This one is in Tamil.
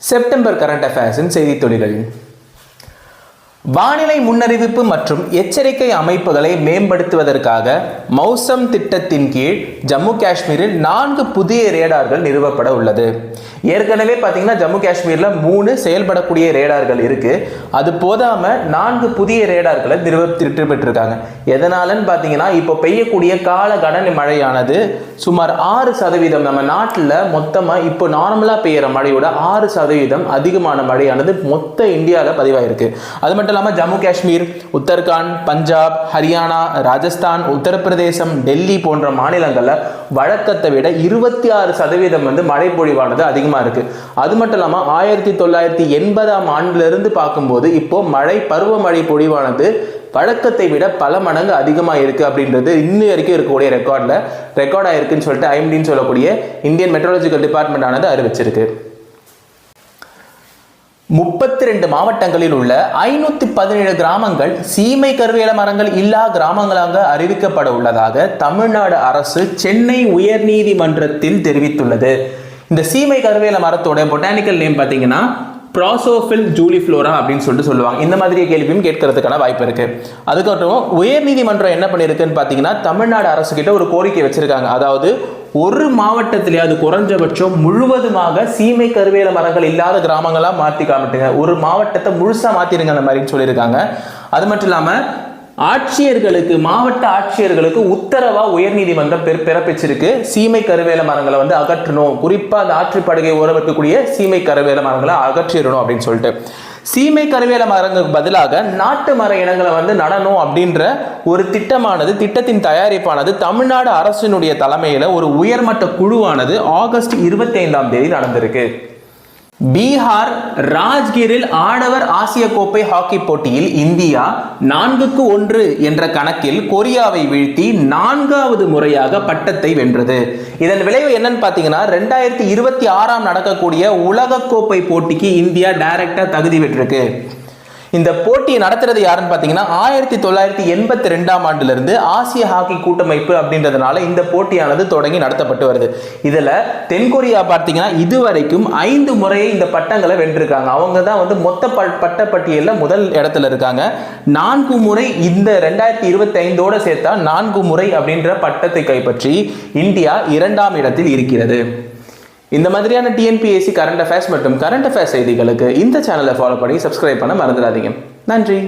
செப்டம்பர் கரண்ட் அஃபேர்ஸின் செய்தித் துளிகள். வானிலை முன்னறிவிப்பு மற்றும் எச்சரிக்கை அமைப்புகளை மேம்படுத்துவதற்காக மௌசம் திட்டத்தின் கீழ் ஜம்மு காஷ்மீரில் 4 புதிய ரேடார்கள் நிறுவப்பட உள்ளது. ஏற்கனவே பார்த்தீங்கன்னா ஜம்மு காஷ்மீரில் 3 செயல்படக்கூடிய ரேடார்கள் இருக்கு. அது போதாம 4 புதிய ரேடார்களை திட்டமிட்டிருக்காங்க. எதனாலன்னு பார்த்தீங்கன்னா இப்போ பெய்யக்கூடிய கால கன மழையானது சுமார் 6%. நம்ம நாட்டில் மொத்தமாக இப்போ நார்மலாக பெய்கிற மழையோட 6% அதிகமான மழையானது மொத்த இந்தியாவில் பதிவாயிருக்கு. அது மட்டும் இல்லாமல் ஜம்மு காஷ்மீர், உத்தரகாண்ட், பஞ்சாப், ஹரியானா, ராஜஸ்தான், உத்தரப்பிரதேசம், டெல்லி போன்ற மாநிலங்களில் வழக்கத்தை விட 26% மழை பொழிவானது அதிகமாக இருக்கு. அது மட்டும் இல்லாமல் 1980ஆம் ஆண்டிலிருந்து பார்க்கும்போது இப்போ பருவமழை பொழிவானது வழக்கத்தை விட பல மடங்கு அதிகமாக இருக்கு அப்படின்றது இன்னும் வரைக்கும் இருக்கக்கூடிய ரெக்கார்ட் ஆயிருக்குன்னு சொல்லிட்டு ஐஎம்டின்னு சொல்லக்கூடிய இந்தியன் மெட்ரோலஜிக்கல் டிபார்ட்மெண்ட் ஆனது அறிவிச்சிருக்கு. 32 மாவட்டங்களில் உள்ள 517 கிராமங்கள் சீமை கருவேல மரங்கள் இல்லா கிராமங்களாக அறிவிக்கப்பட உள்ளதாக தமிழ்நாடு அரசு சென்னை உயர்நீதிமன்றத்தில் தெரிவித்துள்ளது. இந்த சீமை கருவேல மரத்தோட பொட்டானிக்கல் நேம் பார்த்தீங்கன்னா ப்ராசோஃபில் ஜூலிஃப்ளோரா அப்படின்னு சொல்லுவாங்க. இந்த மாதிரி கேள்வியும் கேட்கறதுக்கான வாய்ப்பு இருக்கு. அதுக்கப்புறம் உயர்நீதிமன்றம் என்ன பண்ணிருக்குன்னு பார்த்தீங்கன்னா தமிழ்நாடு அரசு கிட்ட ஒரு கோரிக்கை வச்சிருக்காங்க. அதாவது ஒரு மாவட்டத்திலே அது குறைஞ்சபட்சம் முழுவதுமாக சீமை கருவேல மரங்கள் இல்லாத கிராமங்களா மாற்றி காமிட்டுங்க, ஒரு மாவட்டத்தை முழுசா மாத்திருங்க அந்த மாதிரி சொல்லியிருக்காங்க. அது மட்டும் இல்லாம மாவட்ட ஆட்சியர்களுக்கு உத்தரவா உயர்நீதிமன்றம் பிறப்பிச்சிருக்கு. சீமை கருவேல மரங்களை அகற்றணும், குறிப்பா அந்த ஆற்றுப்படுகை ஓரம் இருக்கக்கூடிய சீமை கருவேல மரங்களை அகற்றிடணும் அப்படின்னு சொல்லிட்டு. சீமை கருவேல மரங்களுக்கு பதிலாக நாட்டு மர இனங்களை நடணும் அப்படின்ற ஒரு திட்டத்தின் தயாரிப்பானது தமிழ்நாடு அரசினுடைய தலைமையில ஒரு உயர்மட்ட குழுவானது ஆகஸ்ட் 25ஆம் தேதி நடந்திருக்கு. பீகார் ராஜ்கிரில் ஆடவர் ஆசிய கோப்பை ஹாக்கி போட்டியில் இந்தியா 4-1 என்ற கணக்கில் கொரியாவை வீழ்த்தி 4வது முறையாக பட்டத்தை வென்றது. இதன் விளைவு என்னன்னு பார்த்தீங்கன்னா 2026ஆம் நடக்கக்கூடிய உலகக்கோப்பை போட்டிக்கு இந்தியா டைரக்டா தகுதி பெற்றிருக்கு. இந்த போட்டியை நடத்துறது யாருன்னு பார்த்தீங்கன்னா 1982ஆம் ஆண்டிலிருந்து ஆசிய ஹாக்கி கூட்டமைப்பு அப்படின்றதுனால இந்த போட்டியானது தொடங்கி நடத்தப்பட்டு வருது. இதுல தென்கொரியா பார்த்தீங்கன்னா இதுவரைக்கும் 5 முறையை இந்த பட்டங்களை வென்றிருக்காங்க. அவங்க தான் மொத்த பட்டப்பட்டியலில் முதல் இடத்துல இருக்காங்க. 4 முறை இந்த 2025ஓட சேர்த்தா 4 முறை அப்படின்ற பட்டத்தை கைப்பற்றி இந்தியா 2ஆம் இடத்தில் இருக்கிறது. இந்த மாதிரியான டிஎன்பிஎஸ்சி கரண்ட் அஃபேர்ஸ் மற்றும் கரண்ட் அஃபேர்ஸ் செய்திகளுக்கு இந்த சேனலை ஃபாலோ பண்ணி சப்ஸ்கிரைப் பண்ண மறந்துடாதீங்க. நன்றி.